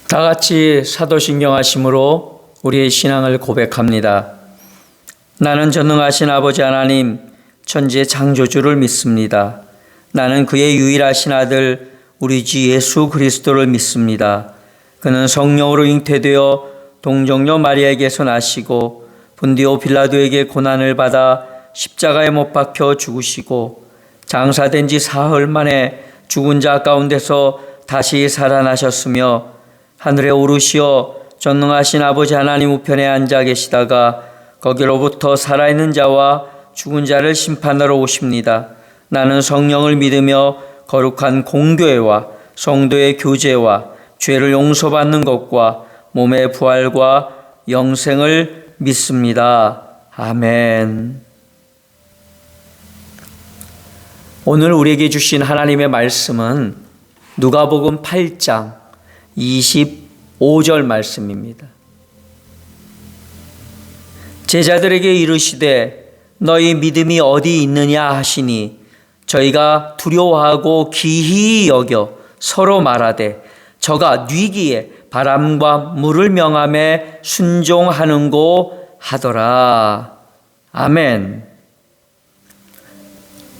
다 같이 사도신경하심으로 우리의 신앙을 고백합니다. 나는 전능하신 아버지 하나님, 천지의 창조주를 믿습니다. 나는 그의 유일하신 아들 우리 주 예수 그리스도를 믿습니다. 그는 성령으로 잉태되어 동정녀 마리아에게서 나시고 본디오 빌라도에게 고난을 받아 십자가에 못 박혀 죽으시고 장사된 지 사흘 만에 죽은 자 가운데서 다시 살아나셨으며 하늘에 오르시어 전능하신 아버지 하나님 우편에 앉아 계시다가 거기로부터 살아있는 자와 죽은 자를 심판하러 오십니다. 나는 성령을 믿으며 거룩한 공교회와 성도의 교제와 죄를 용서받는 것과 몸의 부활과 영생을 믿습니다. 아멘. 오늘 우리에게 주신 하나님의 말씀은 누가복음 8장 25절 말씀입니다. 제자들에게 이르시되 너희 믿음이 어디 있느냐 하시니 저희가 두려워하고 기히 여겨 서로 말하되 저가 뉘기에 바람과 물을 명함에 순종하는고 하더라. 아멘.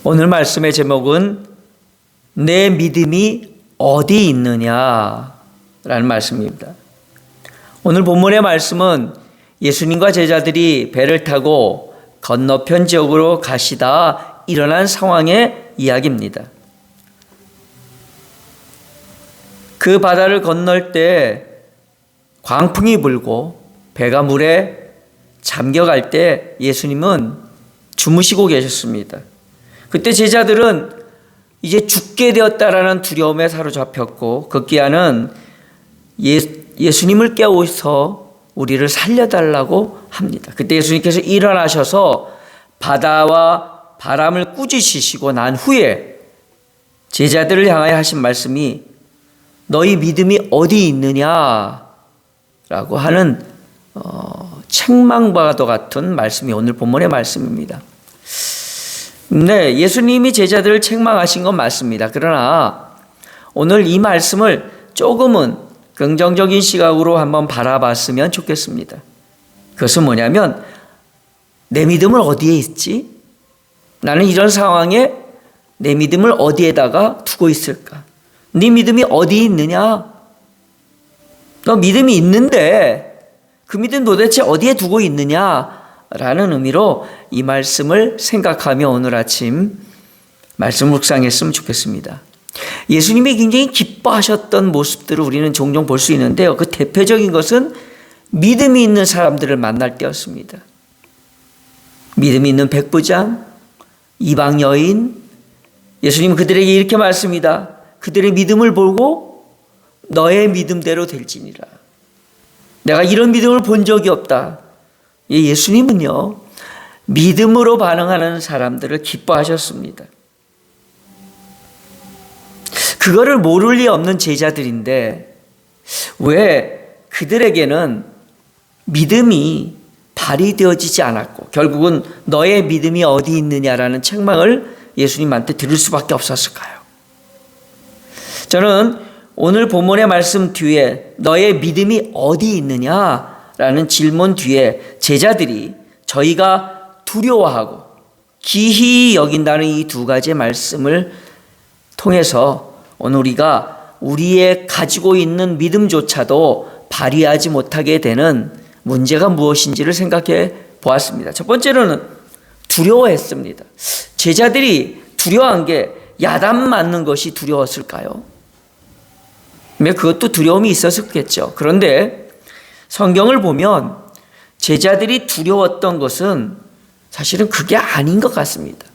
오늘 말씀의 제목은 내 믿음이 어디 있느냐 라는 말씀입니다. 오늘 본문의 말씀은 예수님과 제자들이 배를 타고 건너편 지역으로 가시다 일어난 상황의 이야기입니다. 그 바다를 건널 때 광풍이 불고 배가 물에 잠겨갈 때 예수님은 주무시고 계셨습니다. 그때 제자들은 이제 죽게 되었다라는 두려움에 사로잡혔고 급기야는 예수님을 깨워서 우리를 살려달라고 합니다. 그때 예수님께서 일어나셔서 바다와 바람을 꾸짖으시고 난 후에 제자들을 향하여 하신 말씀이 너희 믿음이 어디 있느냐라고 하는 책망과도 같은 말씀이 오늘 본문의 말씀입니다. 네, 예수님이 제자들을 책망하신 건 맞습니다. 그러나 오늘 이 말씀을 조금은 긍정적인 시각으로 한번 바라봤으면 좋겠습니다. 그것은 뭐냐면 내 믿음은 어디에 있지? 나는 이런 상황에 내 믿음을 어디에다가 두고 있을까? 네 믿음이 어디 있느냐? 너 믿음이 있는데 그 믿음 도대체 어디에 두고 있느냐? 라는 의미로 이 말씀을 생각하며 오늘 아침 말씀 묵상했으면 좋겠습니다. 예수님이 굉장히 기뻐하셨던 모습들을 우리는 종종 볼 수 있는데요. 그 대표적인 것은 믿음이 있는 사람들을 만날 때였습니다. 믿음이 있는 백부장, 이방 여인, 예수님은 그들에게 이렇게 말씀합니다. 그들의 믿음을 보고 너의 믿음대로 될지니라. 내가 이런 믿음을 본 적이 없다. 예수님은요, 믿음으로 반응하는 사람들을 기뻐하셨습니다. 그거를 모를 리 없는 제자들인데 왜 그들에게는 믿음이 발휘되어지지 않았고 결국은 너의 믿음이 어디 있느냐라는 책망을 예수님한테 들을 수밖에 없었을까요? 저는 오늘 본문의 말씀 뒤에 너의 믿음이 어디 있느냐라는 질문 뒤에 제자들이 저희가 두려워하고 기히 여긴다는 이 두 가지의 말씀을 통해서 오늘 우리가 우리의 가지고 있는 믿음조차도 발휘하지 못하게 되는 문제가 무엇인지를 생각해 보았습니다. 첫 번째로는 두려워했습니다. 제자들이 두려워한 게 야단 맞는 것이 두려웠을까요? 그것도 두려움이 있었겠죠. 그런데 성경을 보면 제자들이 두려웠던 것은 사실은 그게 아닌 것 같습니다.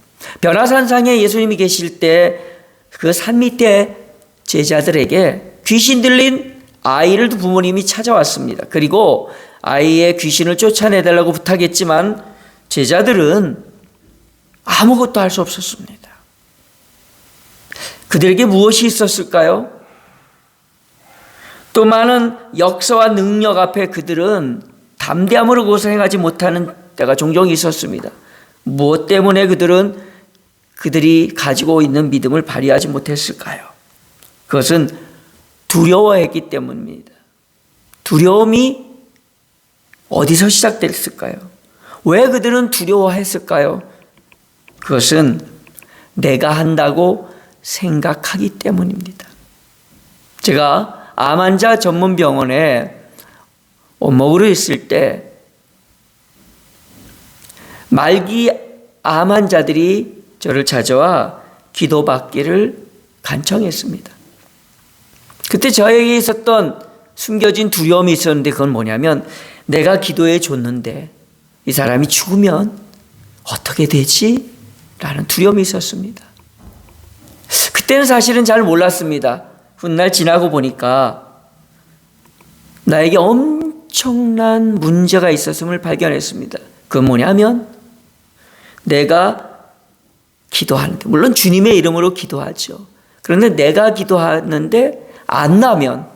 변화산상에 예수님이 계실 때 그 산 밑에 제자들에게 귀신 들린 아이를 부모님이 찾아왔습니다. 그리고 아이의 귀신을 쫓아내달라고 부탁했지만 제자들은 아무것도 할 수 없었습니다. 그들에게 무엇이 있었을까요? 또 많은 역사와 능력 앞에 그들은 담대함으로 그것을 행하지 못하는 때가 종종 있었습니다. 무엇 때문에 그들이 가지고 있는 믿음을 발휘하지 못했을까요? 그것은 두려워했기 때문입니다. 두려움이 어디서 시작됐을까요? 왜 그들은 두려워했을까요? 그것은 내가 한다고 생각하기 때문입니다. 제가 암 환자 전문 병원에 원목으로 있을 때 말기 암 환자들이 저를 찾아와 기도받기를 간청했습니다. 그때 저에게 있었던 숨겨진 두려움이 있었는데 그건 뭐냐면 내가 기도해 줬는데 이 사람이 죽으면 어떻게 되지? 라는 두려움이 있었습니다. 그때는 사실은 잘 몰랐습니다. 훗날 지나고 보니까 나에게 엄청난 문제가 있었음을 발견했습니다. 그건 뭐냐면 내가 기도하는데, 물론 주님의 이름으로 기도하죠. 그런데 내가 기도하는데 안 나면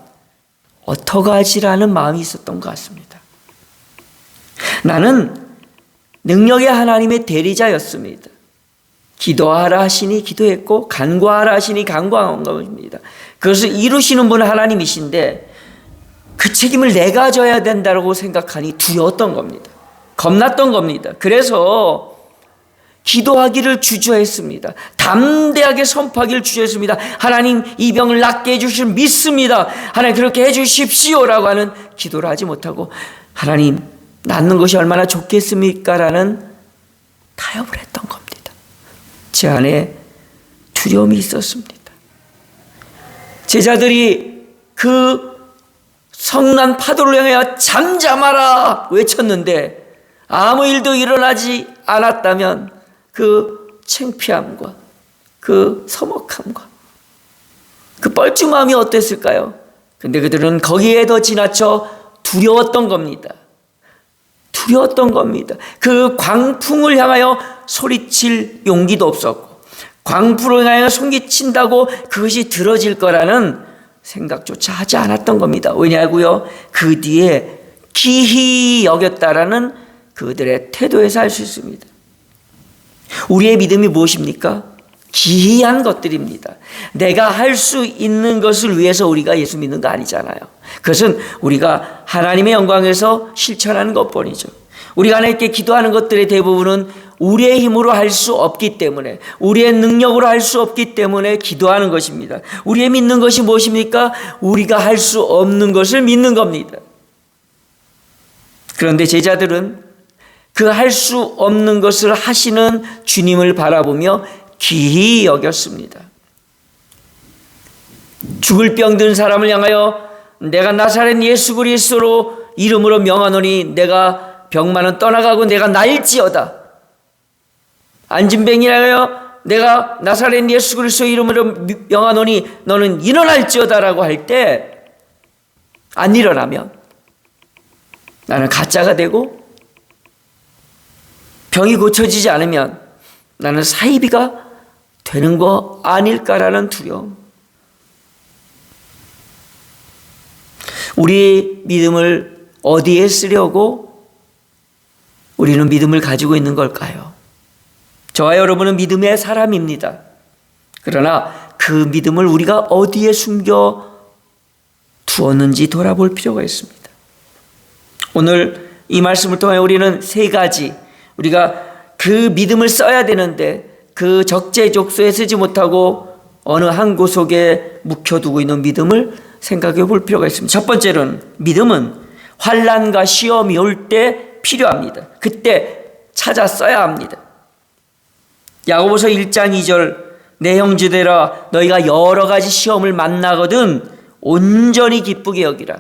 어떡하지라는 마음이 있었던 것 같습니다. 나는 능력의 하나님의 대리자였습니다. 기도하라 하시니 기도했고 간구하라 하시니 간구한 것입니다. 그것을 이루시는 분은 하나님이신데 그 책임을 내가 져야 된다고 생각하니 두려웠던 겁니다. 겁났던 겁니다. 그래서 기도하기를 주저했습니다. 담대하게 선포하기를 주저했습니다. 하나님 이 병을 낫게 해주실 믿습니다. 하나님 그렇게 해주십시오라고 하는 기도를 하지 못하고 하나님 낫는 것이 얼마나 좋겠습니까? 라는 타협을 했던 겁니다. 제 안에 두려움이 있었습니다. 제자들이 그 성난 파도를 향하여 잠잠하라 외쳤는데 아무 일도 일어나지 않았다면 그 창피함과 그 서먹함과 그 뻘쭘함이 어땠을까요? 근데 그들은 거기에 더 지나쳐 두려웠던 겁니다. 두려웠던 겁니다. 그 광풍을 향하여 소리칠 용기도 없었고 광풍을 향하여 소리친다고 그것이 들어질 거라는 생각조차 하지 않았던 겁니다. 왜냐고요? 그 뒤에 기히 여겼다라는 그들의 태도에서 알 수 있습니다. 우리의 믿음이 무엇입니까? 기이한 것들입니다. 내가 할 수 있는 것을 위해서 우리가 예수 믿는 거 아니잖아요. 그것은 우리가 하나님의 영광에서 실천하는 것뿐이죠. 우리가 하나님께 기도하는 것들의 대부분은 우리의 힘으로 할 수 없기 때문에 우리의 능력으로 할 수 없기 때문에 기도하는 것입니다. 우리의 믿는 것이 무엇입니까? 우리가 할 수 없는 것을 믿는 겁니다. 그런데 제자들은 그 할 수 없는 것을 하시는 주님을 바라보며 기히 여겼습니다. 죽을 병든 사람을 향하여 내가 나사렛 예수 그리스도로 이름으로 명하노니 내가 병만은 떠나가고 내가 나을지어다. 안진뱅이를 하여 내가 나사렛 예수 그리스도 이름으로 명하노니 너는 일어날지어다라고 할 때 안 일어나면 나는 가짜가 되고 병이 고쳐지지 않으면 나는 사이비가 되는 거 아닐까라는 두려움. 우리 믿음을 어디에 쓰려고 우리는 믿음을 가지고 있는 걸까요? 저와 여러분은 믿음의 사람입니다. 그러나 그 믿음을 우리가 어디에 숨겨 두었는지 돌아볼 필요가 있습니다. 오늘 이 말씀을 통해 우리는 세 가지 우리가 그 믿음을 써야 되는데 그 적재적소에 쓰지 못하고 어느 한 구석에 묵혀두고 있는 믿음을 생각해 볼 필요가 있습니다. 첫 번째로는 믿음은 환난과 시험이 올 때 필요합니다. 그때 찾아 써야 합니다. 야고보서 1장 2절 내 형제들아 너희가 여러 가지 시험을 만나거든 온전히 기쁘게 여기라.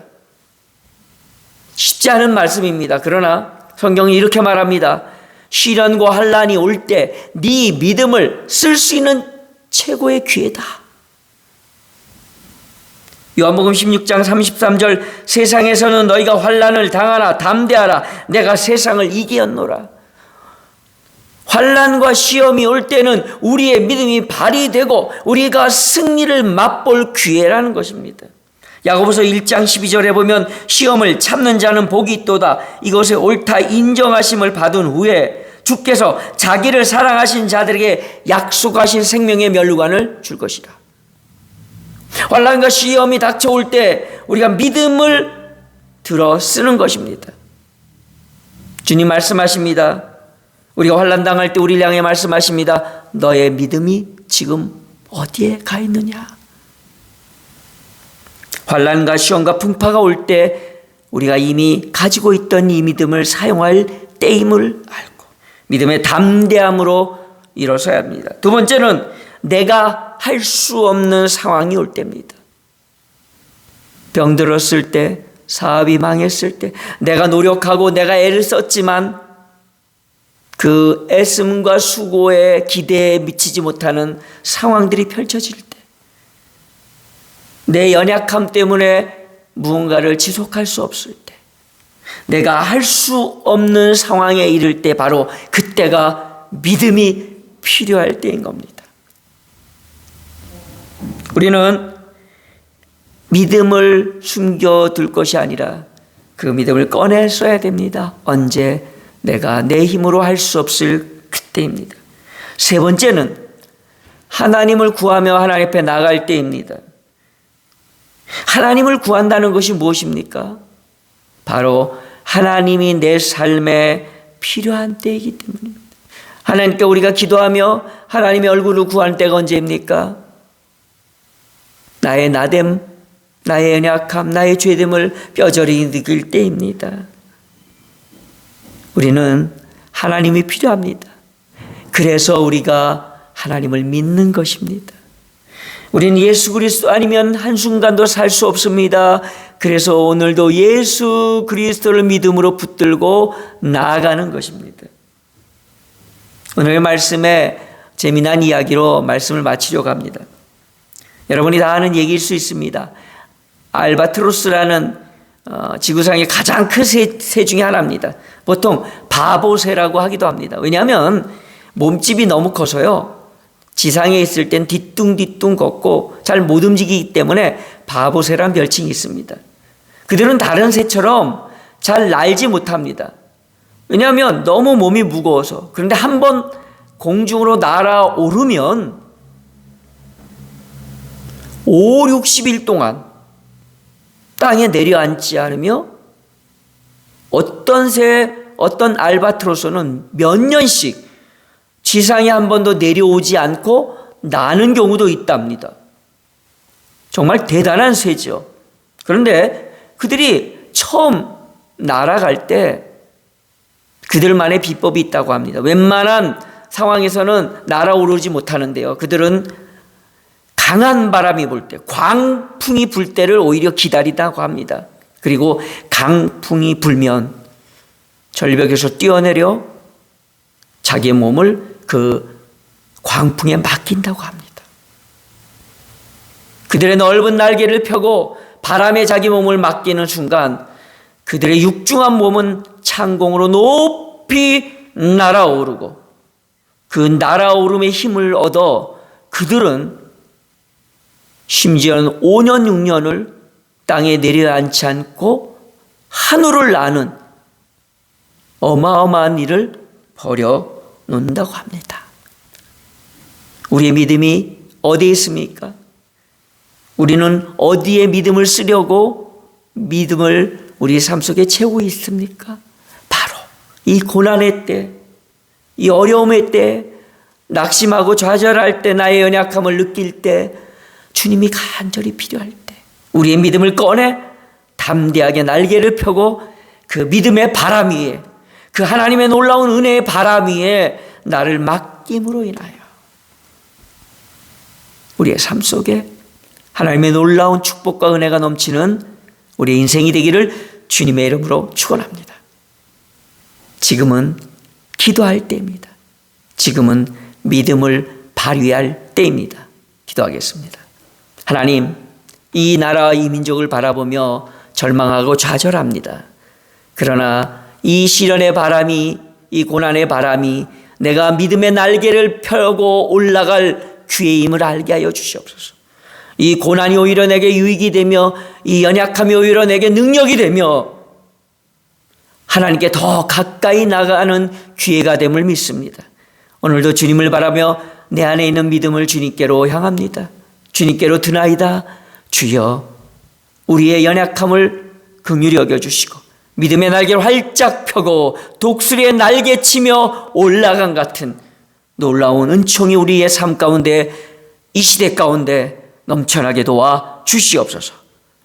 쉽지 않은 말씀입니다. 그러나 성경이 이렇게 말합니다. 시련과 환난이 올 때 네 믿음을 쓸 수 있는 최고의 기회다. 요한복음 16장 33절 세상에서는 너희가 환난을 당하나 담대하라 내가 세상을 이기었노라. 환난과 시험이 올 때는 우리의 믿음이 발휘되고 우리가 승리를 맛볼 기회라는 것입니다. 야고보서 1장 12절에 보면 시험을 참는 자는 복이 있도다. 이것에 옳다 인정하심을 받은 후에 주께서 자기를 사랑하신 자들에게 약속하신 생명의 면류관을 줄 것이다. 환난과 시험이 닥쳐올 때 우리가 믿음을 들어 쓰는 것입니다. 주님 말씀하십니다. 우리가 환난 당할 때 우리를 향해 말씀하십니다. 너의 믿음이 지금 어디에 가 있느냐? 환난과 시험과 풍파가 올 때 우리가 이미 가지고 있던 이 믿음을 사용할 때임을 알고 믿음의 담대함으로 일어서야 합니다. 두 번째는 내가 할 수 없는 상황이 올 때입니다. 병들었을 때, 사업이 망했을 때, 내가 노력하고 내가 애를 썼지만 그 애씀과 수고에 기대에 미치지 못하는 상황들이 펼쳐질 때, 내 연약함 때문에 무언가를 지속할 수 없을 때, 내가 할 수 없는 상황에 이를 때 바로 그때가 믿음이 필요할 때인 겁니다. 우리는 믿음을 숨겨둘 것이 아니라 그 믿음을 꺼내 써야 됩니다. 언제? 내가 내 힘으로 할 수 없을 그때입니다. 세 번째는 하나님을 구하며 하나님 앞에 나갈 때입니다. 하나님을 구한다는 것이 무엇입니까? 바로 하나님이 내 삶에 필요한 때이기 때문입니다. 하나님께 우리가 기도하며 하나님의 얼굴을 구하는 때가 언제입니까? 나의 나됨, 나의 연약함, 나의 죄됨을 뼈저리 느낄 때입니다. 우리는 하나님이 필요합니다. 그래서 우리가 하나님을 믿는 것입니다. 우리는 예수 그리스도 아니면 한순간도 살 수 없습니다. 그래서 오늘도 예수 그리스도를 믿음으로 붙들고 나아가는 것입니다. 오늘의 말씀에 재미난 이야기로 말씀을 마치려고 합니다. 여러분이 다 아는 얘기일 수 있습니다. 알바트로스라는 지구상의 가장 큰 새 중에 하나입니다. 보통 바보새라고 하기도 합니다. 왜냐하면 몸집이 너무 커서요. 지상에 있을 땐 뒤뚱뒤뚱 걷고 잘 못 움직이기 때문에 바보새란 별칭이 있습니다. 그들은 다른 새처럼 잘 날지 못합니다. 왜냐하면 너무 몸이 무거워서. 그런데 한번 공중으로 날아오르면 5, 60일 동안 땅에 내려앉지 않으며 어떤 알바트로스는 몇 년씩 지상에 한 번도 내려오지 않고 나는 경우도 있답니다. 정말 대단한 새죠. 그런데 그들이 처음 날아갈 때 그들만의 비법이 있다고 합니다. 웬만한 상황에서는 날아오르지 못하는데요. 그들은 강한 바람이 불 때, 광풍이 불 때를 오히려 기다리다고 합니다. 그리고 강풍이 불면 절벽에서 뛰어내려 자기의 몸을 그 광풍에 맡긴다고 합니다. 그들의 넓은 날개를 펴고 바람에 자기 몸을 맡기는 순간 그들의 육중한 몸은 창공으로 높이 날아오르고 그 날아오름의 힘을 얻어 그들은 심지어는 5년 6년을 땅에 내려앉지 않고 하늘을 나는 어마어마한 일을 벌여놓는다고 합니다. 우리의 믿음이 어디에 있습니까? 우리는 어디에 믿음을 쓰려고 믿음을 우리 삶 속에 채우고 있습니까? 바로 이 고난의 때, 이 어려움의 때, 낙심하고 좌절할 때, 나의 연약함을 느낄 때, 주님이 간절히 필요할 때 우리의 믿음을 꺼내 담대하게 날개를 펴고 그 믿음의 바람 위에, 그 하나님의 놀라운 은혜의 바람 위에 나를 맡김으로 인하여 우리의 삶 속에 하나님의 놀라운 축복과 은혜가 넘치는 우리의 인생이 되기를 주님의 이름으로 축원합니다. 지금은 기도할 때입니다. 지금은 믿음을 발휘할 때입니다. 기도하겠습니다. 하나님, 이 나라와 이 민족을 바라보며 절망하고 좌절합니다. 그러나 이 시련의 바람이, 이 고난의 바람이 내가 믿음의 날개를 펴고 올라갈 기회임을 알게 하여 주시옵소서. 이 고난이 오히려 내게 유익이 되며 이 연약함이 오히려 내게 능력이 되며 하나님께 더 가까이 나가는 기회가 됨을 믿습니다. 오늘도 주님을 바라며 내 안에 있는 믿음을 주님께로 향합니다. 주님께로 드나이다. 주여, 우리의 연약함을 긍휼히 여겨주시고 믿음의 날개를 활짝 펴고 독수리의 날개치며 올라간 같은 놀라운 은총이 우리의 삶 가운데 이 시대 가운데 넘쳐나게 도와 주시옵소서.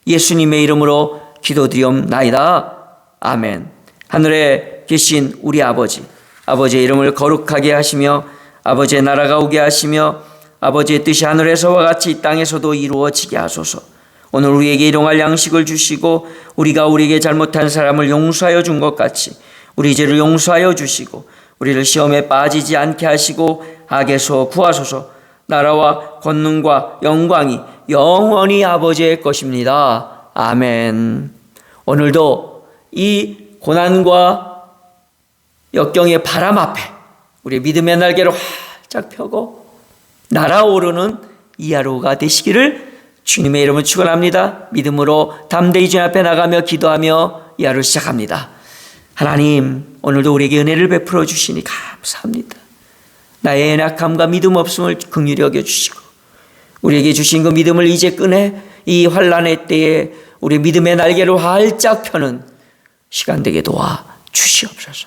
예수님의 이름으로 기도드리옵나이다. 아멘. 하늘에 계신 우리 아버지, 아버지의 이름을 거룩하게 하시며 아버지의 나라가 오게 하시며 아버지의 뜻이 하늘에서와 같이 이 땅에서도 이루어지게 하소서. 오늘 우리에게 일용할 양식을 주시고 우리가 우리에게 잘못한 사람을 용서하여 준 것 같이 우리 죄를 용서하여 주시고 우리를 시험에 빠지지 않게 하시고 악에서 구하소서. 나라와 권능과 영광이 영원히 아버지의 것입니다. 아멘. 오늘도 이 고난과 역경의 바람 앞에 우리 믿음의 날개를 활짝 펴고 날아오르는 이 하루가 되시기를 주님의 이름으로 축원합니다. 믿음으로 담대히 주님 앞에 나가며 기도하며 이 하루 시작합니다. 하나님, 오늘도 우리에게 은혜를 베풀어 주시니 감사합니다. 나의 연약함과 믿음 없음을 긍휼히 여겨주시고 우리에게 주신 그 믿음을 이제 꺼내 이 환난의 때에 우리 믿음의 날개를 활짝 펴는 시간 되게 도와 주시옵소서.